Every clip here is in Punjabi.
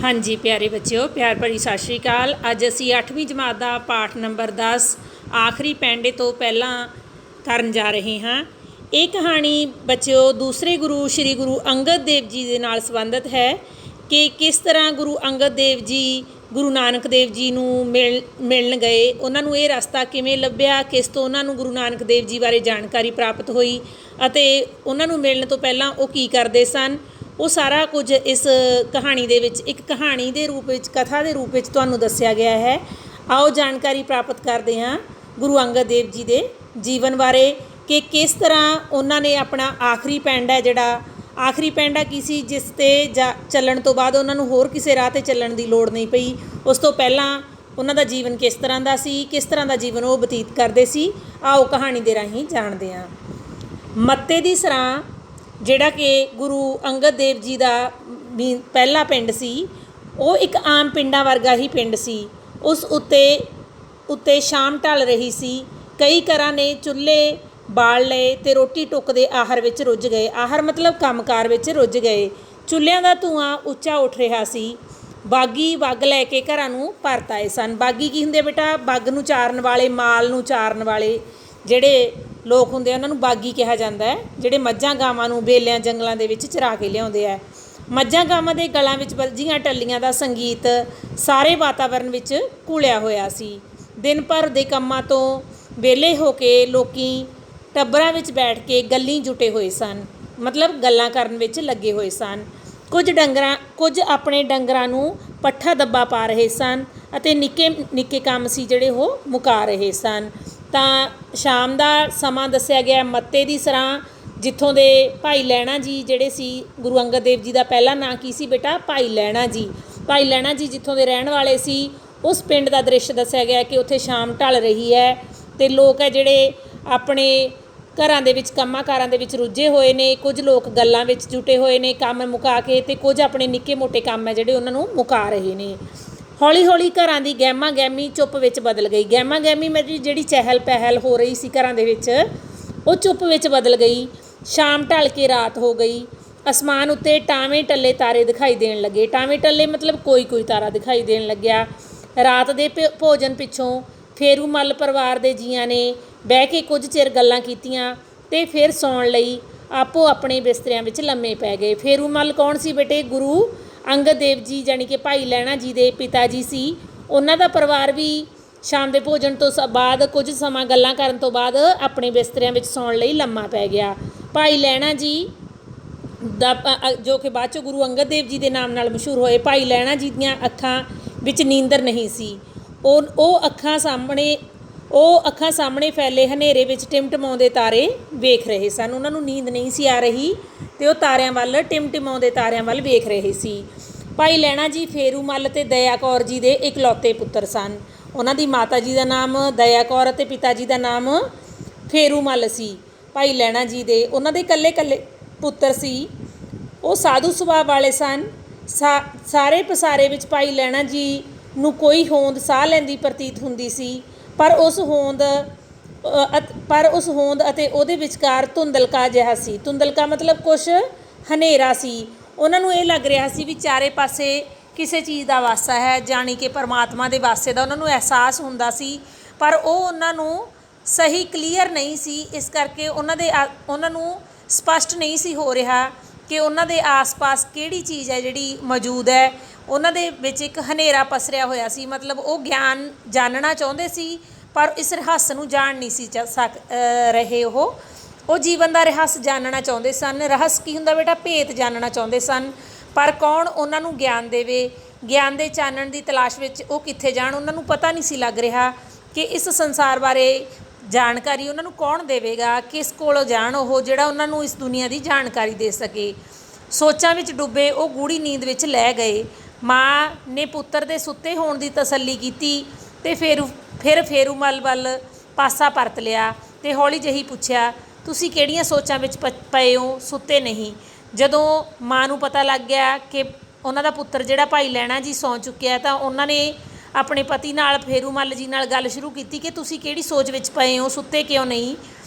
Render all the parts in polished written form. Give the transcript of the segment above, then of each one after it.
हाँ जी प्यारे बच्चों, प्यार भरी सत श्री अकाल। अज असी 8वीं जमात का पाठ नंबर 10 आखिरी पैंडे तो पहला करन जा रहे हाँ। ये कहानी बच्चों दूसरे गुरु श्री गुरु अंगद देव जी के नाल संबंधित है कि किस तरह गुरु अंगद देव जी गुरु नानक देव जी नूं मिलन गए, उन्होंने ये रास्ता किवें लभ्या, किस तो उन्होंने गुरु नानक देव जी बारे जानकारी प्राप्त हुई अते उन्होंने मिलण तो पहलां वो की करते सन। वो सारा कुछ इस कहानी दे विच एक कहानी के रूप में, कथा के रूप में तुहानूं दस्सिया गया है। आओ जानकारी प्राप्त करते हैं गुरु अंगद देव जी के जीवन बारे कि किस तरह उन्होंने अपना आखिरी पैंडा जिहड़ा आखिरी पैंडा की सी जिस ते चलण तो बाद उन्होंने होर किसी राह ते चलण की लोड़ नहीं पई। उस तो पहलां उन्हां दा जीवन किस तरह का सी, किस तरह का जीवन वो बतीत करते सी। आओ कहानी दे राहीं जाणदे हां। मत्ते दी सरां जिहड़ा कि गुरु अंगद देव जी का भी पहला पिंड सी, वो एक आम पिंडां वर्गा ही पिंड सी। उस उत्ते शाम ढल रही सी। कई घरां ने चुल्हे बाल लए ते रोटी टुक दे आहर विच रुझ गए। आहर मतलब कंमकार विच रुझ गए। चुल्हिਆਂ ਦਾ ਧੂਆਂ ਉੱਚਾ ਉੱਠ ਰਿਹਾ ਸੀ। ਬਾਗੀ ਵੱਗ ਲੈ ਕੇ ਘਰਾਂ ਨੂੰ ਪਰਤ ਆਏ ਸਨ। ਬਾਗੀ ਕੀ ਹੁੰਦੇ ਬੇਟਾ? ਬੱਗ ਨੂੰ ਚਾਰਨ ਵਾਲੇ, ਮਾਲ ਨੂੰ ਚਾਰਨ ਵਾਲੇ ਜਿਹੜੇ ਲੋਕ ਹੁੰਦੇ ਉਹਨਾਂ ਨੂੰ ਬਾਗੀ ਕਿਹਾ ਜਾਂਦਾ ਹੈ। ਜਿਹੜੇ ਮੱਝਾਂ ਗਾਵਾਂ ਨੂੰ ਬੇਲਿਆਂ ਜੰਗਲਾਂ ਦੇ ਵਿੱਚ ਚਰਾ ਕੇ ਲਿਆਉਂਦੇ ਆ। ਮੱਝਾਂ ਗਾਵਾਂ ਦੇ ਗਲਾਂ ਵਿੱਚ ਵੱਜੀਆਂ ਟੱਲੀਆਂ ਦਾ ਸੰਗੀਤ ਸਾਰੇ ਵਾਤਾਵਰਨ ਵਿੱਚ ਘੁਲਿਆ ਹੋਇਆ ਸੀ। ਦਿਨ ਭਰ ਦੇ ਕੰਮਾਂ ਤੋਂ ਵਿਹਲੇ ਹੋ ਕੇ ਲੋਕੀ ਟੱਬਰਾਂ ਵਿੱਚ ਬੈਠ ਕੇ ਗੱਲੀਂ ਜੁਟੇ ਹੋਏ ਸਨ, ਮਤਲਬ ਗੱਲਾਂ ਕਰਨ ਵਿੱਚ ਲੱਗੇ ਹੋਏ ਸਨ। ਕੁਝ ਆਪਣੇ ਡੰਗਰਾਂ ਨੂੰ ਪੱਠਾ ਦੱਬਾ ਪਾ ਰਹੇ ਸਨ ਅਤੇ ਨਿੱਕੇ ਨਿੱਕੇ ਕੰਮ ਸੀ ਜਿਹੜੇ ਉਹ ਮੁਕਾ ਰਹੇ ਸਨ। ਤਾਂ ਸ਼ਾਮ ਦਾ ਸਮਾਂ ਦੱਸਿਆ ਗਿਆ। ਮੱਤੇ ਦੀ ਸਰਾਂ ਜਿੱਥੋਂ ਦੇ ਭਾਈ ਲਹਿਣਾ ਜੀ ਜਿਹੜੇ ਸੀ, ਗੁਰੂ ਅੰਗਦ ਦੇਵ ਜੀ ਦਾ ਪਹਿਲਾ ਨਾਂ ਕੀ ਸੀ ਬੇਟਾ? ਭਾਈ ਲਹਿਣਾ ਜੀ। ਭਾਈ ਲਹਿਣਾ ਜੀ ਜਿੱਥੋਂ ਦੇ ਰਹਿਣ ਵਾਲੇ ਸੀ, ਉਸ ਪਿੰਡ ਦਾ ਦ੍ਰਿਸ਼ ਦੱਸਿਆ ਗਿਆ ਕਿ ਉੱਥੇ ਸ਼ਾਮ ਢਲ ਰਹੀ ਹੈ ਅਤੇ ਲੋਕ ਹੈ ਜਿਹੜੇ ਆਪਣੇ ਘਰਾਂ ਦੇ ਵਿੱਚ ਕੰਮਾਂ ਕਾਰਾਂ ਦੇ ਵਿੱਚ ਰੁੱਝੇ ਹੋਏ ਨੇ। ਕੁਝ ਲੋਕ ਗੱਲਾਂ ਵਿੱਚ ਜੁਟੇ ਹੋਏ ਨੇ ਕੰਮ ਮੁਕਾ ਕੇ, ਅਤੇ ਕੁਝ ਆਪਣੇ ਨਿੱਕੇ ਮੋਟੇ ਕੰਮ ਹੈ ਜਿਹੜੇ ਉਹਨਾਂ ਨੂੰ ਮੁਕਾ ਰਹੇ ਨੇ। ਹੌਲੀ ਹੌਲੀ ਘਰਾਂ ਦੀ ਗਹਿਮਾ ਗਹਿਮੀ ਚੁੱਪ ਵਿੱਚ ਬਦਲ ਗਈ। ਗਹਿਮਾ ਗਹਿਮੀ ਮੇਰੀ ਜਿਹੜੀ ਚਹਿਲ ਪਹਿਲ ਹੋ ਰਹੀ ਸੀ ਘਰਾਂ ਦੇ ਵਿੱਚ, ਉਹ ਚੁੱਪ ਵਿੱਚ ਬਦਲ ਗਈ। ਸ਼ਾਮ ਢਲ ਕੇ ਰਾਤ ਹੋ ਗਈ। ਅਸਮਾਨ ਉੱਤੇ ਟਾਵੇਂ ਟੱਲੇ ਤਾਰੇ ਦਿਖਾਈ ਦੇਣ ਲੱਗੇ। ਟਾਵੇਂ ਟੱਲੇ ਮਤਲਬ ਕੋਈ ਕੋਈ ਤਾਰਾ ਦਿਖਾਈ ਦੇਣ ਲੱਗਿਆ। ਰਾਤ ਦੇ ਭੋਜਨ ਪਿੱਛੋਂ ਫੇਰੂ ਮੱਲ ਪਰਿਵਾਰ ਦੇ ਜੀਆਂ ਨੇ ਬਹਿ ਕੇ ਕੁਝ ਚਿਰ ਗੱਲਾਂ ਕੀਤੀਆਂ ਅਤੇ ਫਿਰ ਸੌਣ ਲਈ ਆਪੋ ਆਪਣੇ ਬਿਸਤਰਿਆਂ ਵਿੱਚ ਲੰਮੇ ਪੈ ਗਏ। ਫੇਰੂ ਮੱਲ ਕੌਣ ਸੀ ਬੇਟੇ? ਗੁਰੂ ਅੰਗਦ ਦੇਵ ਜੀ ਜਾਣੀ ਕਿ ਭਾਈ ਲਹਿਣਾ ਜੀ ਦੇ ਪਿਤਾ ਜੀ ਸੀ। ਉਹਨਾਂ ਦਾ ਪਰਿਵਾਰ ਵੀ ਸ਼ਾਮ ਦੇ ਭੋਜਨ ਤੋਂ ਬਾਅਦ ਕੁਝ ਸਮਾਂ ਗੱਲਾਂ ਕਰਨ ਤੋਂ ਬਾਅਦ ਆਪਣੇ ਬਿਸਤਰਿਆਂ ਵਿੱਚ ਸੌਣ ਲਈ ਲੰਮਾ ਪੈ ਗਿਆ। ਭਾਈ ਲਹਿਣਾ ਜੀ ਦਾ ਜੋ ਕਿ ਬਾਅਦ 'ਚੋਂ ਗੁਰੂ ਅੰਗਦ ਦੇਵ ਜੀ ਦੇ ਨਾਮ ਨਾਲ ਮਸ਼ਹੂਰ ਹੋਏ, ਭਾਈ ਲਹਿਣਾ ਜੀ ਦੀਆਂ ਅੱਖਾਂ ਵਿੱਚ ਨੀਂਦਰ ਨਹੀਂ ਸੀ। ਉਹ ਅੱਖਾਂ ਸਾਹਮਣੇ ਫੈਲੇ ਹਨੇਰੇ ਵਿੱਚ ਟਿਮਟਿਮਾਉਂਦੇ ਤਾਰੇ ਵੇਖ ਰਹੇ ਸਨ। ਉਹਨਾਂ ਨੂੰ ਨੀਂਦ ਨਹੀਂ ਸੀ ਆ ਰਹੀ ਅਤੇ ਉਹ ਤਾਰਿਆਂ ਵੱਲ, ਟਿਮਟਿਮਾਉਂਦੇ ਤਾਰਿਆਂ ਵੱਲ ਵੇਖ ਰਹੇ ਸੀ। ਭਾਈ ਲਹਿਣਾ ਜੀ ਫੇਰੂ ਮੱਲ ਅਤੇ ਦਇਆ ਕੌਰ ਜੀ ਦੇ ਇਕਲੌਤੇ ਪੁੱਤਰ ਸਨ। ਉਹਨਾਂ ਦੀ ਮਾਤਾ ਜੀ ਦਾ ਨਾਮ ਦਇਆ ਕੌਰ ਅਤੇ ਪਿਤਾ ਜੀ ਦਾ ਨਾਮ ਫੇਰੂ ਮੱਲ ਸੀ। ਭਾਈ ਲਹਿਣਾ ਜੀ ਦੇ ਉਹਨਾਂ ਦੇ ਇਕੱਲੇ ਇਕੱਲੇ ਪੁੱਤਰ ਸੀ। ਉਹ ਸਾਧੂ ਸੁਭਾਅ ਵਾਲੇ ਸਨ। ਸਾਰੇ ਪਸਾਰੇ ਵਿੱਚ ਭਾਈ ਲਹਿਣਾ ਜੀ ਨੂੰ ਕੋਈ ਹੋਂਦ ਸਾਹ ਲੈਂਦੀ ਪ੍ਰਤੀਤ ਹੁੰਦੀ ਸੀ, ਪਰ ਉਸ ਹੋਂਦ ਅਤੇ ਉਹਦੇ ਵਿਚਕਾਰ ਧੁੰਦਲਕਾ ਜਿਹਾ ਸੀ। ਧੁੰਦਲਕਾ ਮਤਲਬ ਕੁਛ ਹਨੇਰਾ ਸੀ। ਉਹਨਾਂ ਨੂੰ ਇਹ ਲੱਗ ਰਿਹਾ ਸੀ ਵੀ ਚਾਰੇ ਪਾਸੇ ਕਿਸੇ ਚੀਜ਼ ਦਾ ਵਾਸਾ ਹੈ, ਜਾਣੀ ਕਿ ਪਰਮਾਤਮਾ ਦੇ ਵਾਸੇ ਦਾ ਉਹਨਾਂ ਨੂੰ ਅਹਿਸਾਸ ਹੁੰਦਾ ਸੀ, ਪਰ ਉਹ ਉਹਨਾਂ ਨੂੰ ਸਹੀ ਕਲੀਅਰ ਨਹੀਂ ਸੀ। ਇਸ ਕਰਕੇ ਉਹਨਾਂ ਨੂੰ ਸਪਸ਼ਟ ਨਹੀਂ ਸੀ ਹੋ ਰਿਹਾ ਕਿ ਉਹਨਾਂ ਦੇ ਆਸ-ਪਾਸ ਕਿਹੜੀ ਚੀਜ਼ ਹੈ ਜਿਹੜੀ ਮੌਜੂਦ ਹੈ। ਉਹਨਾਂ ਦੇ ਵਿੱਚ ਇੱਕ ਹਨੇਰਾ ਪਸਰਿਆ ਹੋਇਆ ਸੀ। ਮਤਲਬ ਉਹ ਗਿਆਨ ਜਾਣਨਾ ਚਾਹੁੰਦੇ ਸੀ, ਪਰ ਇਸ ਰਹੱਸ ਨੂੰ ਜਾਣ ਨਹੀਂ ਸੀ ਰਹੇ। ਉਹ ਜੀਵਨ ਦਾ ਰਹੱਸ ਜਾਣਨਾ ਚਾਹੁੰਦੇ ਸਨ। ਰਹੱਸ ਕੀ ਹੁੰਦਾ ਬੇਟਾ? ਭੇਤ ਜਾਣਨਾ ਚਾਹੁੰਦੇ ਸਨ, ਪਰ ਕੌਣ ਉਹਨਾਂ ਨੂੰ ਗਿਆਨ ਦੇਵੇ? ਗਿਆਨ ਦੇ ਚਾਨਣ ਦੀ ਤਲਾਸ਼ ਵਿੱਚ ਉਹ ਕਿੱਥੇ ਜਾਣ? ਉਹਨਾਂ ਨੂੰ ਪਤਾ ਨਹੀਂ ਸੀ ਲੱਗ ਰਿਹਾ ਕਿ ਇਸ ਸੰਸਾਰ ਬਾਰੇ ਜਾਣਕਾਰੀ ਉਹਨਾਂ ਨੂੰ ਕੌਣ ਦੇਵੇਗਾ, ਕਿਸ ਕੋਲੋਂ ਜਾਣ ਉਹ ਜਿਹੜਾ ਉਹਨਾਂ ਨੂੰ ਇਸ ਦੁਨੀਆ ਦੀ ਜਾਣਕਾਰੀ ਦੇ ਸਕੇ। ਸੋਚਾਂ ਵਿੱਚ ਡੁੱਬੇ ਉਹ ਗੂੜੀ ਨੀਂਦ ਵਿੱਚ ਲੈ ਗਏ। ਮਾਂ ਨੇ ਪੁੱਤਰ ਦੇ ਸੁੱਤੇ ਹੋਣ ਦੀ ਤਸੱਲੀ ਕੀਤੀ ਅਤੇ ਫਿਰ ਫੇਰੂ ਮੱਲ ਵੱਲ ਪਾਸਾ ਪਰਤ ਲਿਆ ਅਤੇ ਹੌਲੀ ਜਿਹੀ ਪੁੱਛਿਆ, ਤੁਸੀਂ ਕਿਹੜੀਆਂ ਸੋਚਾਂ ਵਿੱਚ ਪਏ ਹੋ? ਸੁੱਤੇ ਨਹੀਂ। ਜਦੋਂ ਮਾਂ ਨੂੰ ਪਤਾ ਲੱਗ ਗਿਆ ਕਿ ਉਹਨਾਂ ਦਾ ਪੁੱਤਰ ਜਿਹੜਾ ਭਾਈ ਲਹਿਣਾ ਜੀ ਸੌਂ ਚੁੱਕਿਆ, ਤਾਂ ਉਹਨਾਂ ਨੇ ਆਪਣੇ ਪਤੀ ਨਾਲ, ਫੇਰੂ ਮੱਲ ਜੀ ਨਾਲ ਗੱਲ ਸ਼ੁਰੂ ਕੀਤੀ ਕਿ ਤੁਸੀਂ ਕਿਹੜੀ ਸੋਚ ਵਿੱਚ ਪਏ ਹੋ, ਸੁੱਤੇ ਕਿਉਂ ਨਹੀਂ?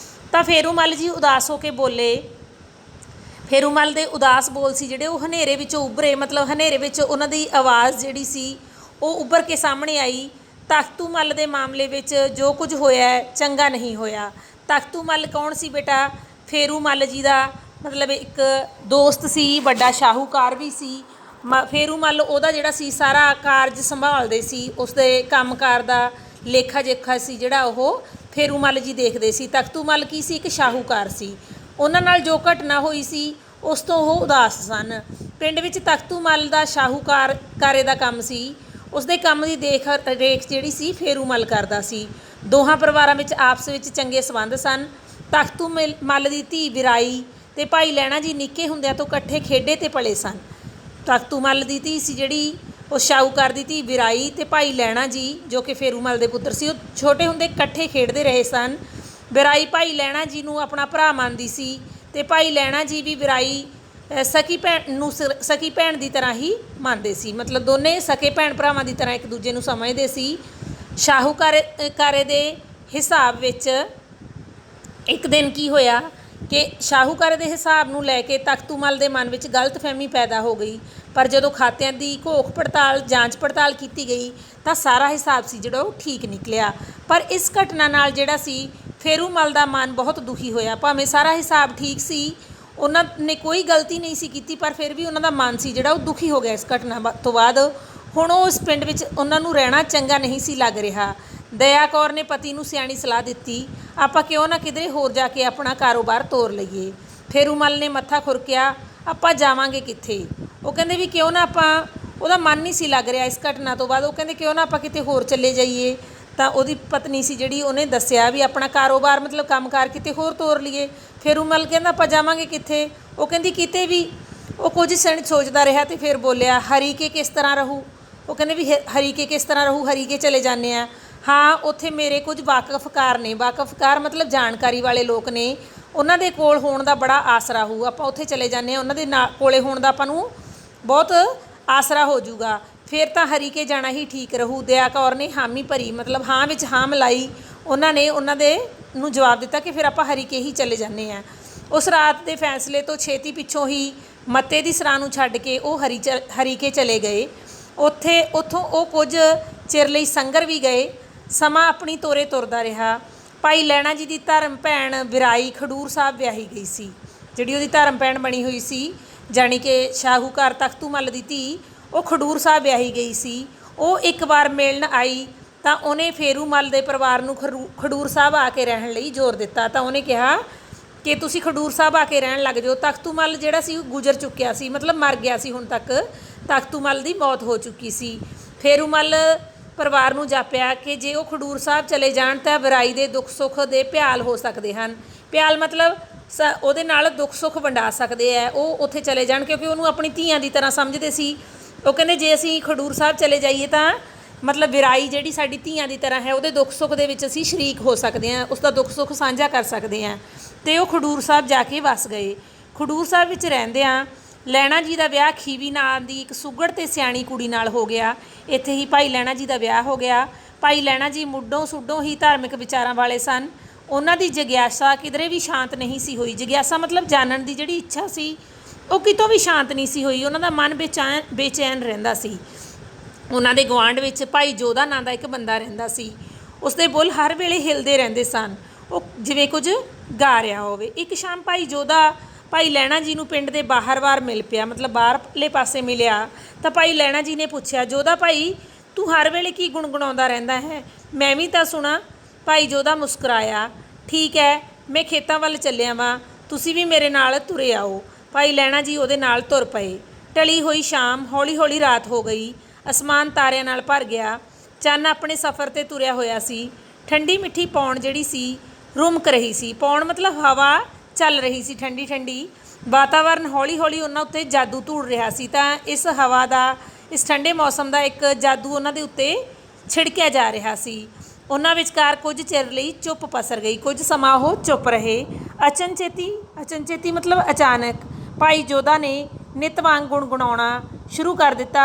ਤਾਂ ਫੇਰੂ ਮੱਲ ਜੀ ਉਦਾਸ ਹੋ ਕੇ ਬੋਲੇ, ਫੇਰੂਮਲ ਦੇ ਉਦਾਸ ਬੋਲ ਸੀ ਜਿਹੜੇ ਉਹ ਹਨੇਰੇ ਵਿੱਚੋਂ ਉੱਭਰੇ, ਮਤਲਬ ਹਨੇਰੇ ਵਿੱਚ ਉਹਨਾਂ ਦੀ ਆਵਾਜ਼ ਜਿਹੜੀ ਸੀ ਉਹ ਉੱਭਰ ਕੇ ਸਾਹਮਣੇ ਆਈ। ਤਖਤੂ ਮੱਲ ਦੇ ਮਾਮਲੇ ਵਿੱਚ ਜੋ ਕੁਝ ਹੋਇਆ ਚੰਗਾ ਨਹੀਂ ਹੋਇਆ। ਤਖਤੂ ਮੱਲ ਕੌਣ ਸੀ ਬੇਟਾ? ਫੇਰੂਮਲ ਜੀ ਦਾ ਮਤਲਬ ਇੱਕ ਦੋਸਤ ਸੀ, ਵੱਡਾ ਸ਼ਾਹੂਕਾਰ ਵੀ ਸੀ। ਫੇਰੂਮਲ ਉਹਦਾ ਜਿਹੜਾ ਸੀ ਸਾਰਾ ਕਾਰਜ ਸੰਭਾਲਦੇ ਸੀ, ਉਸਦੇ ਕੰਮਕਾਰ ਦਾ ਲੇਖਾ ਜੋਖਾ ਸੀ ਜਿਹੜਾ ਉਹ ਫੇਰੂਮਲ ਜੀ ਦੇਖਦੇ ਸੀ। ਤਖਤੂ ਮੱਲ ਕੀ ਸੀ? ਇੱਕ ਸ਼ਾਹੂਕਾਰ ਸੀ। ਉਹਨਾਂ ਨਾਲ ਜੋ ਘਟਨਾ ਹੋਈ ਸੀ ਉਸ ਤੋਂ ਉਹ ਉਦਾਸ ਸਨ। ਪਿੰਡ ਵਿੱਚ ਤਖਤੂ ਮੱਲ ਦਾ ਸ਼ਾਹੂਕਾਰੇ ਦਾ ਕੰਮ ਸੀ, ਉਸਦੇ ਕੰਮ ਦੀ ਦੇਖ ਰੇਖ ਜਿਹੜੀ ਸੀ ਫੇਰੂਮਲ ਕਰਦਾ ਸੀ। ਦੋਹਾਂ ਪਰਿਵਾਰਾਂ ਵਿੱਚ ਆਪਸ ਵਿੱਚ ਚੰਗੇ ਸੰਬੰਧ ਸਨ। ਤਖਤੂ ਮੱਲ ਦੀ ਧੀ ਵਿਰਾਈ ਅਤੇ ਭਾਈ ਲਹਿਣਾ ਜੀ ਨਿੱਕੇ ਹੁੰਦਿਆਂ ਤੋਂ ਇਕੱਠੇ ਖੇਡੇ ਅਤੇ ਪਲੇ ਸਨ। ਤਖਤੂ ਮੱਲ ਦੀ ਧੀ ਸੀ ਜਿਹੜੀ ਉਹ ਸ਼ਾਹੂਕਾਰ ਦੀ ਧੀ ਵਿਰਾਈ ਅਤੇ ਭਾਈ ਲਹਿਣਾ ਜੀ ਜੋ ਕਿ ਫੇਰੂਮਲ ਦੇ ਪੁੱਤਰ ਸੀ, ਉਹ ਛੋਟੇ ਹੁੰਦੇ ਇਕੱਠੇ ਖੇਡਦੇ ਰਹੇ ਸਨ। ਵਿਰਾਈ ਭਾਈ ਲਹਿਣਾ ਜੀ ਨੂੰ ਆਪਣਾ ਭਰਾ ਮੰਨਦੀ ਸੀ ਅਤੇ ਭਾਈ ਲਹਿਣਾ ਜੀ ਵੀ ਵਿਰਾਈ ਸਕੀ ਭੈਣ ਦੀ ਤਰ੍ਹਾਂ ਹੀ ਮੰਨਦੇ ਸੀ। ਮਤਲਬ ਦੋਨੇ ਸਕੇ ਭੈਣ ਭਰਾਵਾਂ ਦੀ ਤਰ੍ਹਾਂ ਇੱਕ ਦੂਜੇ ਨੂੰ ਸਮਝਦੇ ਸੀ। ਸ਼ਾਹੂਕਾਰੇ ਦੇ ਹਿਸਾਬ ਵਿੱਚ ਇੱਕ ਦਿਨ ਕੀ ਹੋਇਆ ਕਿ ਸ਼ਾਹੂਕਾਰੇ ਦੇ ਹਿਸਾਬ ਨੂੰ ਲੈ ਕੇ ਤਖਤੂ ਮੱਲ ਦੇ ਮਨ ਵਿੱਚ ਗਲਤਫਹਿਮੀ ਪੈਦਾ ਹੋ ਗਈ। ਪਰ ਜਦੋਂ ਖਾਤਿਆਂ ਦੀ ਜਾਂਚ ਪੜਤਾਲ ਕੀਤੀ ਗਈ ਤਾਂ ਸਾਰਾ ਹਿਸਾਬ ਸੀ ਜਿਹੜਾ ਉਹ ਠੀਕ ਨਿਕਲਿਆ। ਪਰ ਇਸ ਘਟਨਾ ਨਾਲ ਜਿਹੜਾ ਸੀ ਫੇਰੂਮਲ ਦਾ ਮਨ ਬਹੁਤ ਦੁਖੀ ਹੋਇਆ। ਭਾਵੇਂ ਸਾਰਾ ਹਿਸਾਬ ਠੀਕ ਸੀ, ਉਹਨਾਂ ਨੇ ਕੋਈ ਗਲਤੀ ਨਹੀਂ ਸੀ ਕੀਤੀ, ਪਰ ਫਿਰ ਵੀ ਉਹਨਾਂ ਦਾ ਮਨ ਸੀ ਜਿਹੜਾ ਉਹ ਦੁਖੀ ਹੋ ਗਿਆ ਇਸ ਘਟਨਾ ਤੋਂ ਬਾਅਦ। ਹੁਣ ਉਹ ਇਸ ਪਿੰਡ ਵਿੱਚ ਉਹਨਾਂ ਨੂੰ ਰਹਿਣਾ ਚੰਗਾ ਨਹੀਂ ਸੀ ਲੱਗ ਰਿਹਾ। ਦਇਆ ਕੌਰ ਨੇ ਪਤੀ ਨੂੰ ਸਿਆਣੀ ਸਲਾਹ ਦਿੱਤੀ, ਆਪਾਂ ਕਿਉਂ ਨਾ ਕਿਧਰੇ ਹੋਰ ਜਾ ਕੇ ਆਪਣਾ ਕਾਰੋਬਾਰ ਤੋਰ ਲਈਏ। ਫੇਰੂਮਲ ਨੇ ਮੱਥਾ ਖੁਰਕਿਆ, ਆਪਾਂ ਜਾਵਾਂਗੇ ਕਿੱਥੇ? ਉਹ ਕਹਿੰਦੇ ਵੀ ਕਿਉਂ ਨਾ ਆਪਾਂ, ਉਹਦਾ ਮਨ ਨਹੀਂ ਸੀ ਲੱਗ ਰਿਹਾ ਇਸ ਘਟਨਾ ਤੋਂ ਬਾਅਦ। ਉਹ ਕਹਿੰਦੇ ਕਿਉਂ ਨਾ ਆਪਾਂ ਕਿਤੇ ਹੋਰ ਚਲੇ ਜਾਈਏ। ਤਾਂ ਉਹਦੀ ਪਤਨੀ ਸੀ ਜਿਹੜੀ ਉਹਨੇ ਦੱਸਿਆ ਵੀ ਆਪਣਾ ਕਾਰੋਬਾਰ ਮਤਲਬ ਕੰਮਕਾਰ ਕਿਤੇ ਹੋਰ ਤੋਰ ਲਈਏ। ਫੇਰੂਮਲ ਕਹਿੰਦਾ ਆਪਾਂ ਜਾਵਾਂਗੇ ਕਿੱਥੇ? ਉਹ ਕਹਿੰਦੀ ਕਿਤੇ ਵੀ। ਉਹ ਕੁਝ ਸਣ ਸੋਚਦਾ ਰਿਹਾ ਅਤੇ ਫਿਰ ਬੋਲਿਆ, ਹਰੀਕੇ ਕਿਸ ਤਰ੍ਹਾਂ ਰਹੂ? ਉਹ ਕਹਿੰਦੇ ਵੀ ਹਰੀਕੇ ਕਿਸ ਤਰ੍ਹਾਂ ਰਹੂ? ਹਰੀਕੇ ਚਲੇ ਜਾਂਦੇ ਹਾਂ। ਹਾਂ, ਉੱਥੇ ਮੇਰੇ ਕੁਝ ਵਾਕਫਕਾਰ ਨੇ। ਵਾਕਫਕਾਰ ਮਤਲਬ ਜਾਣਕਾਰੀ ਵਾਲੇ ਲੋਕ ਨੇ, ਉਹਨਾਂ ਦੇ ਕੋਲ ਹੋਣ ਦਾ ਬੜਾ ਆਸਰਾ ਹੋਊ। ਆਪਾਂ ਉੱਥੇ ਚਲੇ ਜਾਂਦੇ ਹਾਂ, ਉਹਨਾਂ ਦੇ ਕੋਲੇ ਹੋਣ ਦਾ ਆਪਾਂ ਨੂੰ ਬਹੁਤ ਆਸਰਾ ਹੋ ਜਾਊਗਾ। ਫਿਰ ਤਾਂ ਹਰੀਕੇ ਜਾਣਾ ਹੀ ਠੀਕ ਰਹੂ। ਦਇਆ ਕੌਰ ਨੇ ਹਾਮੀ ਭਰੀ, ਮਤਲਬ ਹਾਂ ਵਿੱਚ ਹਾਂ ਮਿਲਾਈ। ਉਹਨਾਂ ਨੇ ਉਹਨਾਂ ਦੇ ਨੂੰ ਜਵਾਬ ਦਿੱਤਾ ਕਿ ਫਿਰ ਆਪਾਂ ਹਰੀਕੇ ਹੀ ਚਲੇ ਜਾਂਦੇ ਹਾਂ। ਉਸ ਰਾਤ ਦੇ ਫੈਸਲੇ ਤੋਂ ਛੇਤੀ ਪਿੱਛੋਂ ਹੀ ਮੱਤੇ ਦੀ ਸਰਾਂ ਨੂੰ ਛੱਡ ਕੇ ਉਹ ਹਰੀਕੇ ਚਲੇ ਗਏ। ਉੱਥੋਂ ਉਹ ਕੁਝ ਚਿਰ ਲਈ ਸੰਗਰ ਵੀ ਗਏ। ਸਮਾਂ ਆਪਣੀ ਤੋਰੇ ਤੁਰਦਾ ਰਿਹਾ। ਭਾਈ ਲਹਿਣਾ ਜੀ ਦੀ ਧਰਮ ਭੈਣ ਵਿਰਾਈ ਖਡੂਰ ਸਾਹਿਬ ਵਿਆਹੀ ਗਈ ਸੀ। ਜਿਹੜੀ ਉਹਦੀ ਧਰਮ ਭੈਣ ਬਣੀ ਹੋਈ ਸੀ, ਜਾਣੀ ਕਿ ਸ਼ਾਹੂਕਾਰ ਤਖਤੂ ਮੱਲ ਦੀ ਧੀ, ਉਹ ਖਡੂਰ ਸਾਹਿਬ ਵਿਆਹੀ ਗਈ ਸੀ। ਉਹ ਇੱਕ ਵਾਰ ਮਿਲਣ ਆਈ ਤਾਂ ਉਹਨੇ ਫੇਰੂਮਲ ਦੇ ਪਰਿਵਾਰ ਨੂੰ ਖਡੂਰ ਸਾਹਿਬ ਆ ਕੇ ਰਹਿਣ ਲਈ ਜ਼ੋਰ ਦਿੱਤਾ। ਤਾਂ ਉਹਨੇ ਕਿਹਾ ਕਿ ਤੁਸੀਂ ਖਡੂਰ ਸਾਹਿਬ ਆ ਕੇ ਰਹਿਣ ਲੱਗ ਜਾਓ। ਤਖਤੂ ਮੱਲ ਜਿਹੜਾ ਸੀ ਉਹ ਗੁਜ਼ਰ ਚੁੱਕਿਆ ਸੀ, ਮਤਲਬ ਮਰ ਗਿਆ ਸੀ। ਹੁਣ ਤੱਕ ਤਖਤੂ ਮੱਲ ਦੀ ਮੌਤ ਹੋ ਚੁੱਕੀ ਸੀ। ਫੇਰੂਮਲ ਪਰਿਵਾਰ ਨੂੰ ਜਾਪਿਆ ਕਿ ਜੇ ਉਹ ਖਡੂਰ ਸਾਹਿਬ ਚਲੇ ਜਾਣ ਤਾਂ ਵਿਰਾਈ ਦੇ ਦੁੱਖ ਸੁੱਖ ਦੇ ਭਿਆਲ ਹੋ ਸਕਦੇ ਹਨ। ਭਿਆਲ ਮਤਲਬ ਉਹਦੇ ਨਾਲ ਦੁੱਖ ਸੁੱਖ ਵੰਡਾ ਸਕਦੇ ਹੈ। ਉਹ ਉੱਥੇ ਚਲੇ ਜਾਣ ਕਿਉਂਕਿ ਉਹਨੂੰ ਆਪਣੀ ਧੀਆਂ ਦੀ ਤਰ੍ਹਾਂ ਸਮਝਦੇ ਸੀ। ਉਹ ਕਹਿੰਦੇ ਜੇ ਅਸੀਂ ਖਡੂਰ ਸਾਹਿਬ ਚਲੇ ਜਾਈਏ ਤਾਂ ਮਤਲਬ ਵਿਰਾਈ ਜਿਹੜੀ ਸਾਡੀ ਧੀਆਂ ਦੀ ਤਰ੍ਹਾਂ ਹੈ, ਉਹਦੇ ਦੁੱਖ ਸੁੱਖ ਦੇ ਵਿੱਚ ਅਸੀਂ ਸ਼ਰੀਕ ਹੋ ਸਕਦੇ ਹਾਂ, ਉਸ ਦਾ ਦੁੱਖ ਸੁੱਖ ਸਾਂਝਾ ਕਰ ਸਕਦੇ ਹਾਂ। ਅਤੇ ਉਹ ਖਡੂਰ ਸਾਹਿਬ ਜਾ ਕੇ ਵਸ ਗਏ। ਖਡੂਰ ਸਾਹਿਬ ਵਿੱਚ ਰਹਿੰਦਿਆਂ ਲਹਿਣਾ ਜੀ ਦਾ ਵਿਆਹ ਖੀਵੀ ਨਾਂ ਦੀ ਇੱਕ ਸੁਘੜ ਅਤੇ ਸਿਆਣੀ ਕੁੜੀ ਨਾਲ ਹੋ ਗਿਆ। ਇੱਥੇ ਹੀ ਭਾਈ ਲਹਿਣਾ ਜੀ ਦਾ ਵਿਆਹ ਹੋ ਗਿਆ। ਭਾਈ ਲਹਿਣਾ ਜੀ ਮੁੱਢੋਂ ਸੁੱਢੋਂ ਹੀ ਧਾਰਮਿਕ ਵਿਚਾਰਾਂ ਵਾਲੇ ਸਨ। ਉਹਨਾਂ ਦੀ ਜਗਿਆਸਾ ਕਿਧਰੇ ਵੀ ਸ਼ਾਂਤ ਨਹੀਂ ਸੀ ਹੋਈ। ਜਗਿਆਸਾ ਮਤਲਬ ਜਾਣਨ ਦੀ ਜਿਹੜੀ ਇੱਛਾ ਸੀ ਉਹ ਕਿਤੋਂ ਵੀ ਸ਼ਾਂਤ ਨਹੀਂ ਸੀ ਹੋਈ। ਉਹਨਾਂ ਦਾ ਮਨ ਬੇਚੈਨ ਰਹਿੰਦਾ ਸੀ। ਉਹਨਾਂ ਦੇ ਗੁਆਂਢ ਵਿੱਚ ਭਾਈ ਜੋਧਾ ਨਾਂ ਦਾ ਇੱਕ ਬੰਦਾ ਰਹਿੰਦਾ ਸੀ। ਉਸਦੇ ਬੁੱਲ ਹਰ ਵੇਲੇ ਹਿਲਦੇ ਰਹਿੰਦੇ ਸਨ, ਉਹ ਜਿਵੇਂ ਕੁਝ ਗਾ ਰਿਹਾ ਹੋਵੇ। ਇੱਕ ਸ਼ਾਮ ਭਾਈ ਜੋਧਾ ਭਾਈ ਲਹਿਣਾ ਜੀ ਨੂੰ ਪਿੰਡ ਦੇ ਬਾਹਰ ਮਿਲ ਪਿਆ, ਮਤਲਬ ਬਾਹਰਲੇ ਪਾਸੇ ਮਿਲਿਆ। ਤਾਂ ਭਾਈ ਲਹਿਣਾ ਜੀ ਨੇ ਪੁੱਛਿਆ, ਜੋਧਾ ਭਾਈ ਤੂੰ ਹਰ ਵੇਲੇ ਕੀ ਗੁਣਗੁਣਾਉਂਦਾ ਰਹਿੰਦਾ ਹੈ? ਮੈਂ ਵੀ ਤਾਂ ਸੁਣਾ। ਭਾਈ ਜੋਧਾ ਮੁਸਕਰਾਇਆ, ਠੀਕ ਹੈ, ਮੈਂ ਖੇਤਾਂ ਵੱਲ ਚੱਲਿਆ ਵਾਂ, ਤੁਸੀਂ ਵੀ ਮੇਰੇ ਨਾਲ ਤੁਰੇ ਆਓ। ਭਾਈ ਲਹਿਣਾ ਜੀ ਉਹਦੇ ਨਾਲ ਤੁਰ ਪਏ। ਢਲੀ ਹੋਈ ਸ਼ਾਮ, ਹੌਲੀ ਹੌਲੀ ਰਾਤ ਹੋ ਗਈ। ਅਸਮਾਨ ਤਾਰਿਆਂ ਨਾਲ ਭਰ ਗਿਆ। ਚੰਨ ਆਪਣੇ ਸਫ਼ਰ 'ਤੇ ਤੁਰਿਆ ਹੋਇਆ ਸੀ। ਠੰਡੀ ਮਿੱਠੀ ਪੌਣ ਜਿਹੜੀ ਸੀ ਰੁਮਕ ਰਹੀ ਸੀ। ਪੌਣ ਮਤਲਬ ਹਵਾ ਚੱਲ ਰਹੀ ਸੀ ਠੰਡੀ ਠੰਡੀ। ਵਾਤਾਵਰਨ ਹੌਲੀ ਹੌਲੀ ਉਹਨਾਂ ਉੱਤੇ ਜਾਦੂ ਧੂੜ ਰਿਹਾ ਸੀ। ਤਾਂ ਇਸ ਹਵਾ ਦਾ, ਇਸ ਠੰਡੇ ਮੌਸਮ ਦਾ ਇੱਕ ਜਾਦੂ ਉਹਨਾਂ ਦੇ ਉੱਤੇ ਛਿੜਕਿਆ ਜਾ ਰਿਹਾ ਸੀ। ਉਹਨਾਂ ਵਿਚਕਾਰ ਕੁਝ ਚਿਰ ਲਈ ਚੁੱਪ ਪਸਰ ਗਈ। ਕੁਝ ਸਮਾਂ ਉਹ ਚੁੱਪ ਰਹੇ। ਅਚਨਚੇਤੀ ਮਤਲਬ ਅਚਾਨਕ ਭਾਈ ਜੋਧਾ ਨੇ ਨਿਤ ਵਾਂਗ ਗੁਣਗੁਣਾਉਣਾ ਸ਼ੁਰੂ ਕਰ ਦਿੱਤਾ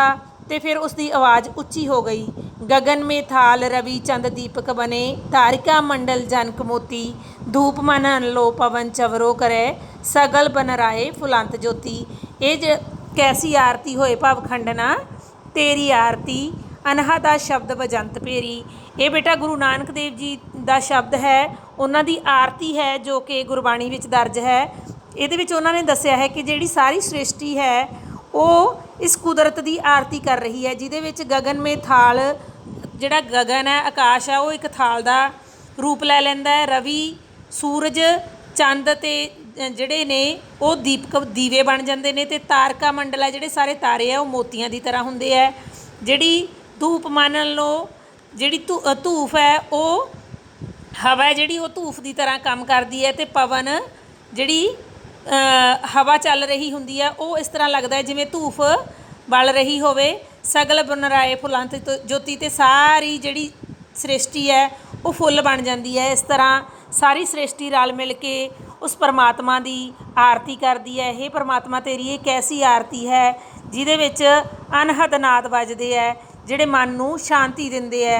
ਤੇ ਫਿਰ ਉਸ ਦੀ ਆਵਾਜ਼ ਉੱਚੀ ਹੋ ਗਈ। ਗगन में थाल रवि चंद दीपक बने, तारिका मंडल जनक मोती, धूप मन लो पवन चवरो करे, सगल बनराए फुलंत ज्योति। ये कैसी आरती होए भव खंडना, तेरी आरती अनहा दा शब्द बजंत भेरी। ये बेटा गुरु नानक देव जी का शब्द है, उन्हां दी आरती है जो कि गुरबाणी विच दर्ज है। ये उन्होंने दसिया है कि जिहड़ी सारी सृष्टि है वो इस कुदरत की आरती कर रही है, जिहदे विच गगन में थाल, जिहड़ा गगन है आकाश है वो एक थाल का रूप लै लैंदा है। रवि सूरज चंद ते जिहड़े ने वो दीपक दीवे बन जाते हैं, तो तारका मंडल है जिहड़े सारे तारे है वो मोतियां की तरह होंदे है। जिहड़ी धूप मान लो, जिहड़ी धूफ है वो हवा है जिहड़ी वो धूफ की तरह काम करती है, तो पवन जिहड़ी हवा चल रही होंदी है वो इस तरह लगता है जिवें धूफ बल रही होवे। सगल बनराए फुलांत ज्योति, ते सारी जिहड़ी सृष्टि है वो फुल बन जाती है। इस तरह सारी सृष्टि रल मिल के उस परमात्मा की आरती करती है। हे परमात्मा तेरी ये कैसी आरती है जिहदे विच अनहद नाद वजदे है, जिहड़े मन नूं शांति दिंदे है।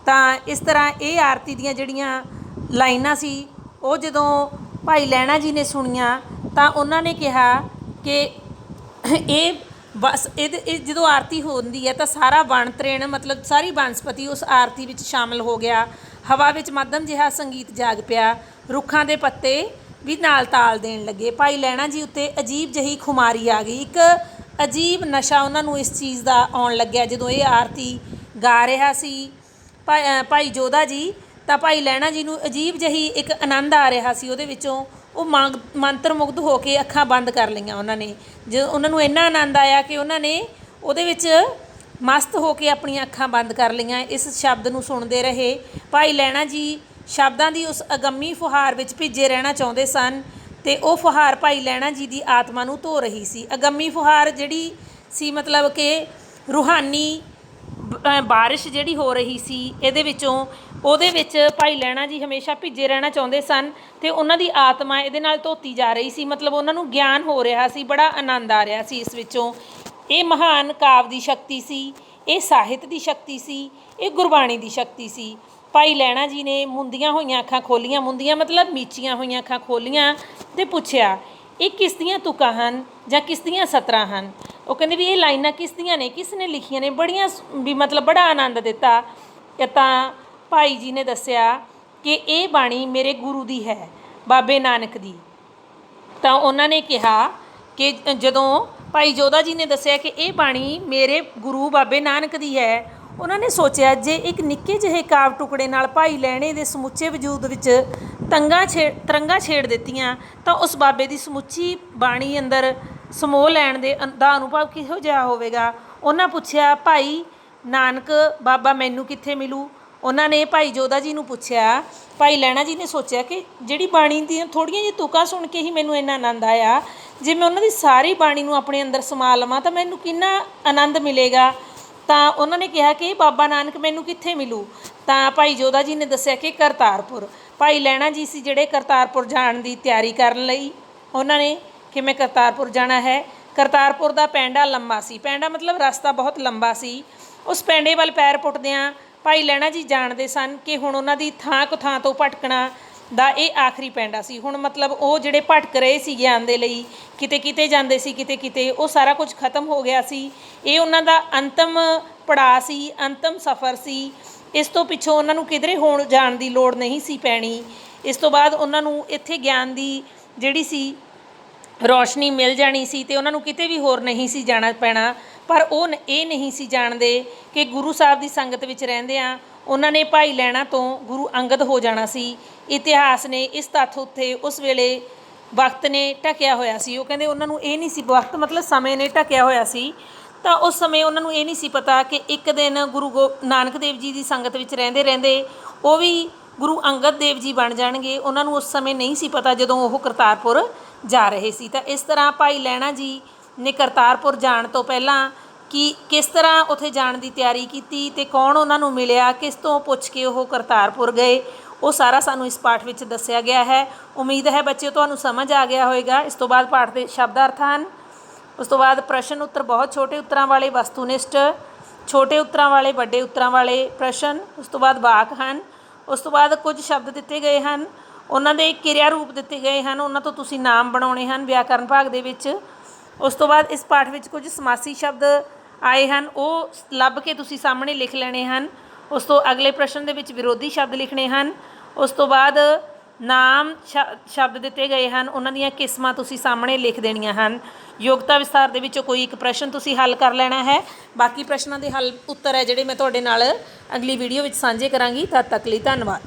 तां इस तरह ये आरती दीयां जिहड़ियां लाइनां सी वो जदों भाई लैणा जी ने सुनिया तो उन्होंने कहा कि ये बस जो आरती होती है तो सारा वन त्रेण मतलब सारी वनस्पति उस आरती में शामिल हो गया। हवा में मध्यम जिहा संगीत जाग पिया, रुखां दे पत्ते भी नाल ताल देण लगे। भाई लैणा जी उत्ते अजीब जही खुमारी आ गई, एक अजीब नशा उन्होंने इस चीज़ का आउण लग्या जो ये आरती गा रहा सी भाई जोधा जी। तो भाई लैणा जी नूं अजीब जही एक आनंद आ रहा सी, उहदे विचों वो मंत्र मुग्ध हो के अखां बंद कर लईआं उन्होंने। जो उन्होंने इन्ना आनंद आया कि उन्होंने उहदे विच मस्त हो के अपनियां अखां बंद कर लईआं, इस शब्द नूं सुणदे रहे। भाई लैणा जी शब्दां दी उस अगम्मी फुहार विच भिजे रहना चाहुंदे सन, ते वो फुहार भाई लैणा जी की आत्मा नूं धो रही सी। अगम्मी फुहार जिहड़ी सी मतलब कि रूहानी बारिश जिहड़ी हो रही सी इहदे विचों, ਉਹਦੇ ਵਿੱਚ ਭਾਈ ਲਹਿਣਾ ਜੀ ਹਮੇਸ਼ਾ ਭਿੱਜੇ ਰਹਿਣਾ ਚਾਹੁੰਦੇ ਸਨ ਅਤੇ ਉਹਨਾਂ ਦੀ ਆਤਮਾ ਇਹਦੇ ਨਾਲ ਧੋਤੀ ਜਾ ਰਹੀ ਸੀ। ਮਤਲਬ ਉਹਨਾਂ ਨੂੰ ਗਿਆਨ ਹੋ ਰਿਹਾ ਸੀ, ਬੜਾ ਆਨੰਦ ਆ ਰਿਹਾ ਸੀ ਇਸ ਵਿੱਚੋਂ। ਇਹ ਮਹਾਨ ਕਾਵਿ ਦੀ ਸ਼ਕਤੀ ਸੀ, ਇਹ ਸਾਹਿਤ ਦੀ ਸ਼ਕਤੀ ਸੀ, ਇਹ ਗੁਰਬਾਣੀ ਦੀ ਸ਼ਕਤੀ ਸੀ। ਭਾਈ ਲਹਿਣਾ ਜੀ ਨੇ ਮੁੰਦੀਆਂ ਹੋਈਆਂ ਅੱਖਾਂ ਖੋਲ੍ਹੀਆਂ, ਮੁੰਦੀਆਂ ਮਤਲਬ ਮੀਚੀਆਂ ਹੋਈਆਂ ਅੱਖਾਂ ਖੋਲ੍ਹੀਆਂ ਅਤੇ ਪੁੱਛਿਆ ਇਹ ਕਿਸ ਦੀਆਂ ਤੁਕਾਂ ਹਨ ਜਾਂ ਕਿਸ ਦੀਆਂ ਸਤਰਾਂ ਹਨ। ਉਹ ਕਹਿੰਦੇ ਵੀ ਇਹ ਲਾਈਨਾਂ ਕਿਸ ਦੀਆਂ ਨੇ, ਕਿਸ ਨੇ ਲਿਖੀਆਂ ਨੇ, ਬੜੀਆਂ ਵੀ ਮਤਲਬ ਬੜਾ ਆਨੰਦ ਦਿੱਤਾ। ਤਾਂ ਭਾਈ ਜੀ ਨੇ ਦੱਸਿਆ ਕਿ ਇਹ ਬਾਣੀ ਮੇਰੇ ਗੁਰੂ ਦੀ ਹੈ, ਬਾਬੇ ਨਾਨਕ ਦੀ। ਤਾਂ ਉਹਨਾਂ ਨੇ ਕਿਹਾ ਕਿ ਜਦੋਂ ਭਾਈ ਜੋਧਾ ਜੀ ਨੇ ਦੱਸਿਆ ਕਿ ਇਹ ਬਾਣੀ ਮੇਰੇ ਗੁਰੂ ਬਾਬੇ ਨਾਨਕ ਦੀ ਹੈ, ਉਹਨਾਂ ਨੇ ਸੋਚਿਆ ਜੇ ਇੱਕ ਨਿੱਕੇ ਜਿਹੇ ਕਾਵ ਟੁਕੜੇ ਨਾਲ ਭਾਈ ਲਹਿਣੇ ਦੇ ਸਮੁੱਚੇ ਵਜੂਦ ਵਿੱਚ ਤਰੰਗਾਂ ਛੇੜ ਦਿੱਤੀਆਂ ਤਾਂ ਉਸ ਬਾਬੇ ਦੀ ਸਮੁੱਚੀ ਬਾਣੀ ਅੰਦਰ ਸਮੋਹ ਲੈਣ ਦਾ ਅਨੁਭਵ ਕਿਹੋ ਜਿਹਾ ਹੋਵੇਗਾ। ਉਹਨਾਂ ਪੁੱਛਿਆ ਭਾਈ ਨਾਨਕ ਬਾਬਾ ਮੈਨੂੰ ਕਿੱਥੇ ਮਿਲੂ। ਉਹਨਾਂ ਨੇ ਭਾਈ ਜੋਧਾ ਜੀ ਨੂੰ ਪੁੱਛਿਆ। ਭਾਈ ਲਹਿਣਾ ਜੀ ਨੇ ਸੋਚਿਆ ਕਿ ਜਿਹੜੀ ਬਾਣੀ ਦੀਆਂ ਥੋੜ੍ਹੀਆਂ ਜਿਹੀ ਤੁਕਾਂ ਸੁਣ ਕੇ ਹੀ ਮੈਨੂੰ ਇੰਨਾ ਆਨੰਦ ਆਇਆ, ਜੇ ਮੈਂ ਉਹਨਾਂ ਦੀ ਸਾਰੀ ਬਾਣੀ ਨੂੰ ਆਪਣੇ ਅੰਦਰ ਸਮਾ ਲਵਾਂ ਤਾਂ ਮੈਨੂੰ ਕਿੰਨਾ ਆਨੰਦ ਮਿਲੇਗਾ। ਤਾਂ ਉਹਨਾਂ ਨੇ ਕਿਹਾ ਕਿ ਬਾਬਾ ਨਾਨਕ ਮੈਨੂੰ ਕਿੱਥੇ ਮਿਲੂ। ਤਾਂ ਭਾਈ ਜੋਧਾ ਜੀ ਨੇ ਦੱਸਿਆ ਕਿ ਕਰਤਾਰਪੁਰ। ਭਾਈ ਲਹਿਣਾ ਜੀ ਸੀ ਜਿਹੜੇ ਕਰਤਾਰਪੁਰ ਜਾਣ ਦੀ ਤਿਆਰੀ ਕਰਨ ਲਈ ਉਹਨਾਂ ਨੇ ਕਿ ਮੈਂ ਕਰਤਾਰਪੁਰ ਜਾਣਾ ਹੈ। ਕਰਤਾਰਪੁਰ ਦਾ ਪੈਂਡਾ ਲੰਮਾ ਸੀ, ਪੈਂਡਾ ਮਤਲਬ ਰਸਤਾ ਬਹੁਤ ਲੰਬਾ ਸੀ। ਉਸ ਪੈਂਡੇ ਵੱਲ ਪੈਰ ਪੁੱਟਦਿਆਂ ਭਾਈ ਲਹਿਣਾ ਜੀ ਜਾਣਦੇ ਸਨ ਕਿ ਹੁਣ ਉਹਨਾਂ ਦੀ ਥਾਂ ਕੁ ਥਾਂ ਤੋਂ ਭਟਕਣਾ ਦਾ ਇਹ ਆਖਰੀ ਪੈਂਡਾ ਸੀ। ਹੁਣ ਮਤਲਬ ਉਹ ਜਿਹੜੇ ਭਟਕ ਰਹੇ ਸੀ ਗਿਆਨ ਦੇ ਲਈ, ਕਿਤੇ ਕਿਤੇ ਜਾਂਦੇ ਸੀ, ਕਿਤੇ ਕਿਤੇ, ਉਹ ਸਾਰਾ ਕੁਝ ਖਤਮ ਹੋ ਗਿਆ ਸੀ। ਇਹ ਉਹਨਾਂ ਦਾ ਅੰਤਮ ਪੜਾਅ ਸੀ, ਅੰਤਮ ਸਫ਼ਰ ਸੀ। ਇਸ ਤੋਂ ਪਿੱਛੋਂ ਉਹਨਾਂ ਨੂੰ ਕਿਧਰੇ ਹੋਣ ਜਾਣ ਦੀ ਲੋੜ ਨਹੀਂ ਸੀ ਪੈਣੀ। ਇਸ ਤੋਂ ਬਾਅਦ ਉਹਨਾਂ ਨੂੰ ਇੱਥੇ ਗਿਆਨ ਦੀ ਜਿਹੜੀ ਸੀ ਰੌਸ਼ਨੀ ਮਿਲ ਜਾਣੀ ਸੀ ਅਤੇ ਉਹਨਾਂ ਨੂੰ ਕਿਤੇ ਵੀ ਹੋਰ ਨਹੀਂ ਸੀ ਜਾਣਾ ਪੈਣਾ। ਪਰ ਉਹ ਇਹ ਨਹੀਂ ਸੀ ਜਾਣਦੇ ਕਿ ਗੁਰੂ ਸਾਹਿਬ ਦੀ ਸੰਗਤ ਵਿੱਚ ਰਹਿੰਦਿਆਂ ਉਹਨਾਂ ਨੇ ਭਾਈ ਲਹਿਣਾ ਤੋਂ ਗੁਰੂ ਅੰਗਦ ਹੋ ਜਾਣਾ ਸੀ। ਇਤਿਹਾਸ ਨੇ ਇਸ ਤੱਥ ਉੱਤੇ ਉਸ ਵੇਲੇ ਵਕਤ ਨੇ ਢਕਿਆ ਹੋਇਆ ਸੀ। ਉਹ ਕਹਿੰਦੇ ਉਹਨਾਂ ਨੂੰ ਇਹ ਨਹੀਂ ਸੀ, ਵਕਤ ਮਤਲਬ ਸਮੇਂ ਨੇ ਢਕਿਆ ਹੋਇਆ ਸੀ। ਤਾਂ ਉਸ ਸਮੇਂ ਉਹਨਾਂ ਨੂੰ ਇਹ ਨਹੀਂ ਸੀ ਪਤਾ ਕਿ ਇੱਕ ਦਿਨ ਗੁਰੂ ਨਾਨਕ ਦੇਵ ਜੀ ਦੀ ਸੰਗਤ ਵਿੱਚ ਰਹਿੰਦੇ ਰਹਿੰਦੇ ਉਹ ਵੀ ਗੁਰੂ ਅੰਗਦ ਦੇਵ ਜੀ ਬਣ ਜਾਣਗੇ। ਉਹਨਾਂ ਨੂੰ ਉਸ ਸਮੇਂ ਨਹੀਂ ਸੀ ਪਤਾ ਜਦੋਂ ਉਹ ਕਰਤਾਰਪੁਰ ਜਾ ਰਹੇ ਸੀ। ਤਾਂ ਇਸ ਤਰ੍ਹਾਂ ਭਾਈ ਲਹਿਣਾ ਜੀ ਨੇ ਕਰਤਾਰਪੁਰ ਜਾਣ ਤੋਂ ਪਹਿਲਾਂ ਕਿਸ ਤਰ੍ਹਾਂ ਉੱਥੇ ਜਾਣ ਦੀ ਤਿਆਰੀ ਕੀਤੀ ਅਤੇ ਕੌਣ ਉਹਨਾਂ ਨੂੰ ਮਿਲਿਆ, ਕਿਸ ਤੋਂ ਪੁੱਛ ਕੇ ਉਹ ਕਰਤਾਰਪੁਰ ਗਏ, ਉਹ ਸਾਰਾ ਸਾਨੂੰ ਇਸ ਪਾਠ ਵਿੱਚ ਦੱਸਿਆ ਗਿਆ ਹੈ। ਉਮੀਦ ਹੈ ਬੱਚਿਓ ਤੁਹਾਨੂੰ ਸਮਝ ਆ ਗਿਆ ਹੋਵੇਗਾ। ਇਸ ਤੋਂ ਬਾਅਦ ਪਾਠ ਦੇ ਸ਼ਬਦਾਰਥ ਹਨ। ਉਸ ਤੋਂ ਬਾਅਦ ਪ੍ਰਸ਼ਨ ਉੱਤਰ, ਬਹੁਤ ਛੋਟੇ ਉੱਤਰਾਂ ਵਾਲੇ, ਵਸਤੂਨਿਸ਼ਟ ਛੋਟੇ ਉੱਤਰਾਂ ਵਾਲੇ, ਵੱਡੇ ਉੱਤਰਾਂ ਵਾਲੇ ਪ੍ਰਸ਼ਨ, ਉਸ ਤੋਂ ਬਾਅਦ ਵਾਕ ਹਨ। ਉਸ ਤੋਂ ਬਾਅਦ ਕੁਝ ਸ਼ਬਦ ਦਿੱਤੇ ਗਏ ਹਨ, ਉਹਨਾਂ ਦੇ ਕਿਰਿਆ ਰੂਪ ਦਿੱਤੇ ਗਏ ਹਨ, ਉਹਨਾਂ ਤੋਂ ਤੁਸੀਂ ਨਾਮ ਬਣਾਉਣੇ ਹਨ ਵਿਆਕਰਨ ਭਾਗ ਦੇ ਵਿੱਚ। ਉਸ ਤੋਂ ਬਾਅਦ ਇਸ ਪਾਠ ਵਿੱਚ ਕੁਝ ਸਮਾਸੀ ਸ਼ਬਦ ਆਏ ਹਨ, ਉਹ ਲੱਭ ਕੇ ਤੁਸੀਂ ਸਾਹਮਣੇ ਲਿਖ ਲੈਣੇ ਹਨ। ਉਸ ਤੋਂ ਅਗਲੇ ਪ੍ਰਸ਼ਨ ਦੇ ਵਿੱਚ ਵਿਰੋਧੀ ਸ਼ਬਦ ਲਿਖਣੇ ਹਨ। ਉਸ ਤੋਂ ਬਾਅਦ ਨਾਮ ਸ਼ਬਦ ਦਿੱਤੇ ਗਏ ਹਨ, ਉਹਨਾਂ ਦੀਆਂ ਕਿਸਮਾਂ ਤੁਸੀਂ ਸਾਹਮਣੇ ਲਿਖ ਦੇਣੀਆਂ ਹਨ। ਯੋਗਤਾ ਵਿਸਥਾਰ ਦੇ ਵਿੱਚੋਂ ਕੋਈ ਇੱਕ ਪ੍ਰਸ਼ਨ ਤੁਸੀਂ ਹੱਲ ਕਰ ਲੈਣਾ ਹੈ। ਬਾਕੀ ਪ੍ਰਸ਼ਨਾਂ ਦੇ ਹੱਲ ਉੱਤਰ ਹੈ ਜਿਹੜੇ ਮੈਂ ਤੁਹਾਡੇ ਨਾਲ ਅਗਲੀ ਵੀਡੀਓ ਵਿੱਚ ਸਾਂਝੇ ਕਰਾਂਗੀ। ਤਦ ਤੱਕ ਲਈ ਧੰਨਵਾਦ।